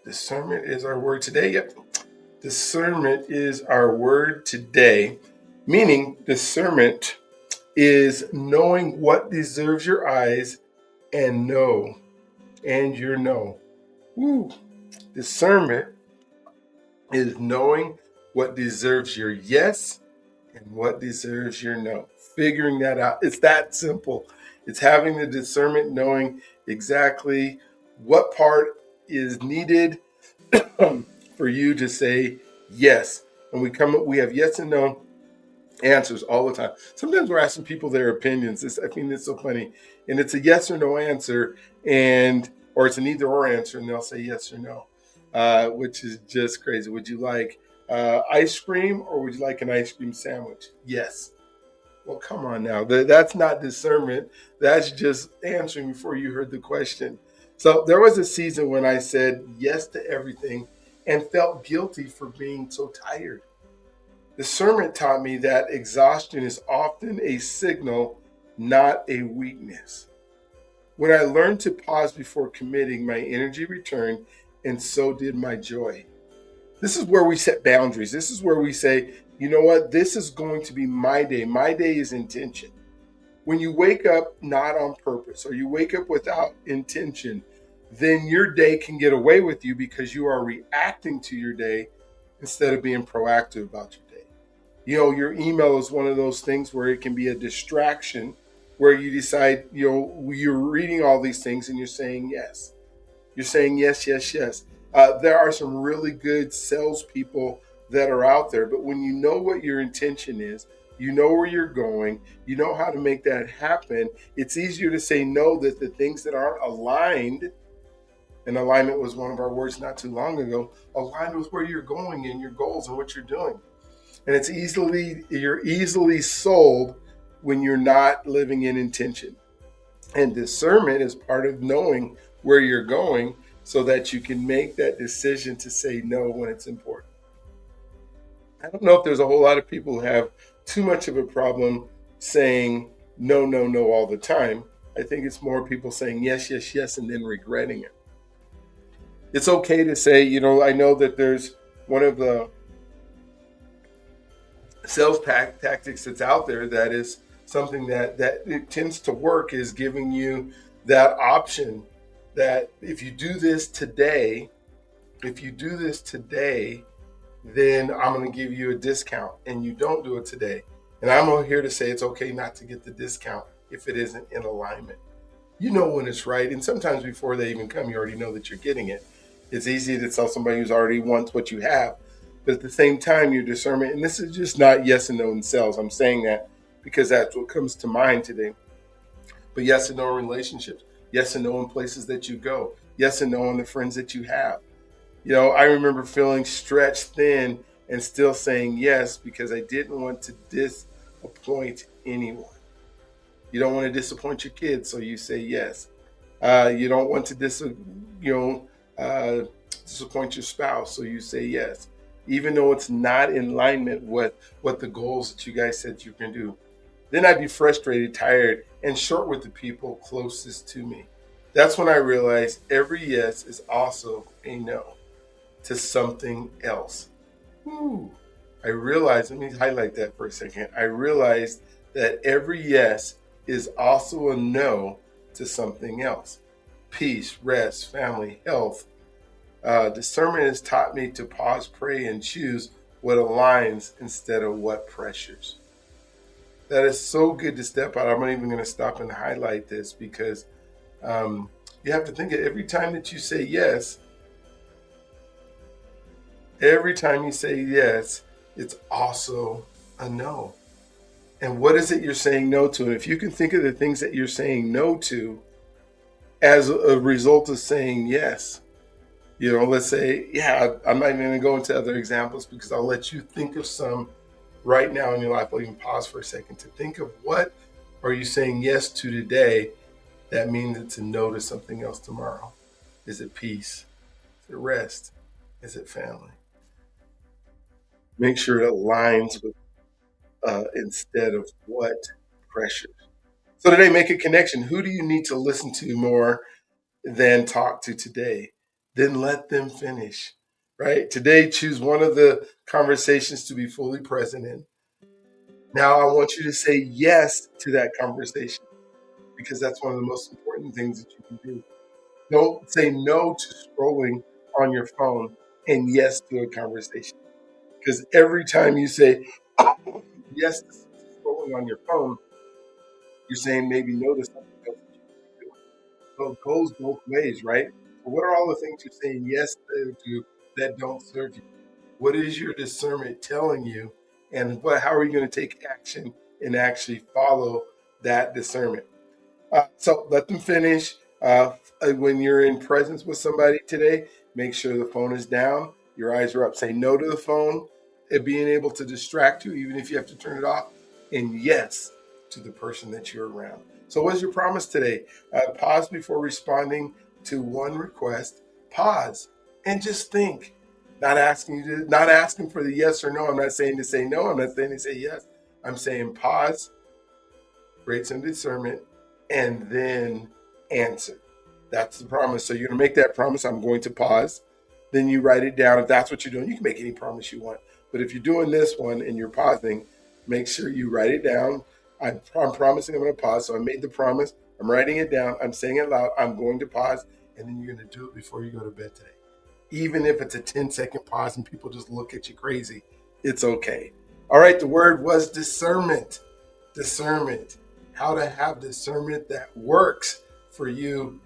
Discernment is our word today. Yep. Discernment is our word today, meaning discernment is knowing what deserves your eyes and no, and your no. Woo. Discernment is knowing what deserves your yes and what deserves your no. Figuring that out. It's that simple. It's having the discernment, knowing exactly what part is needed for you to say yes. And we have yes and no answers all the time. Sometimes we're asking people their opinions. I think it's so funny. And it's a yes or no answer, and or it's an either or answer, and they'll say yes or no, which is just crazy. Would you like ice cream or would you like an ice cream sandwich? Yes. Well, come on now. That's not discernment. That's just answering before you heard the question. So there was a season when I said yes to everything and felt guilty for being so tired. Discernment taught me that exhaustion is often a signal, not a weakness. When I learned to pause before committing, my energy returned, and so did my joy. This is where we set boundaries. This is where we say, you know what? This is going to be my day. My day is intention. When you wake up not on purpose or you wake up without intention, then your day can get away with you because you are reacting to your day instead of being proactive about your day. Your email is one of those things where it can be a distraction where you decide, you're reading all these things and you're saying yes. You're saying yes, yes, yes. There are some really good salespeople that are out there, but when you know what your intention is, you know where you're going, you know how to make that happen, it's easier to say no that the things that aren't aligned, and alignment was one of our words not too long ago, aligned with where you're going and your goals and what you're doing. And you're easily sold when you're not living in intention. And discernment is part of knowing where you're going so that you can make that decision to say no when it's important. I don't know if there's a whole lot of people who have too much of a problem saying no, no, no all the time. I think it's more people saying yes, yes, yes, and then regretting it. It's okay to say, I know that there's one of the sales tactics that's out there that is something that it tends to work is giving you that option that if you do this today, then I'm going to give you a discount, and you don't do it today. And I'm here to say it's okay not to get the discount if it isn't in alignment. You know when it's right, and sometimes before they even come, you already know that you're getting it. It's easy to tell somebody who's already wants what you have, but at the same time, your discernment, and this is just not yes and no in sales. I'm saying that because that's what comes to mind today. But yes and no in relationships, yes and no in places that you go, yes and no in the friends that you have. I remember feeling stretched thin and still saying yes because I didn't want to disappoint anyone. You don't want to disappoint your kids, so you say yes. You don't want to disappoint your spouse, so you say yes, even though it's not in alignment with what the goals that you guys said you can do. Then I'd be frustrated, tired, and short with the people closest to me. That's when I realized every yes is also a no to something else. Ooh, I realized, let me highlight that for a second. I realized that every yes is also a no to something else. Peace, rest, family, health. Discernment has taught me to pause, pray, and choose what aligns instead of what pressures. That is so good to step out. I'm not even going to stop and highlight this because you have to think of every time that you say yes, it's also a no. And what is it you're saying no to? And if you can think of the things that you're saying no to as a result of saying yes, let's say, I'm not even going to go into other examples because I'll let you think of some right now in your life. I'll even pause for a second to think of what are you saying yes to today that means it's a no to something else tomorrow. Is it peace? Is it rest? Is it family? Make sure it aligns with instead of what pressures. So today, make a connection. Who do you need to listen to more than talk to today? then let them finish, right? Today, choose one of the conversations to be fully present in. Now, I want you to say yes to that conversation because that's one of the most important things that you can do. Don't say no to scrolling on your phone and yes to a conversation. Because every time you say yes to scrolling on your phone, you're saying maybe no to something else that you can be doing. So it goes both ways, right? So what are all the things you're saying yes to that don't serve you? What is your discernment telling you? And how are you going to take action and actually follow that discernment? So let them finish. When you're in presence with somebody today, make sure the phone is down, your eyes are up. Say no to the phone, it being able to distract you, even if you have to turn it off, and yes to the person that you're around. So, what's your promise today? Pause before responding to one request. Pause and just think. Not asking for the yes or no. I'm not saying to say no. I'm not saying to say yes. I'm saying pause, create some discernment, and then answer. That's the promise. So you're going to make that promise. I'm going to pause. Then you write it down. If that's what you're doing, you can make any promise you want. But if you're doing this one and you're pausing, make sure you write it down. I'm promising I'm going to pause. So I made the promise. I'm writing it down. I'm saying it loud. I'm going to pause. And then you're going to do it before you go to bed today. Even if it's a 10-second pause and people just look at you crazy, it's okay. All right. The word was discernment. Discernment. How to have discernment that works for you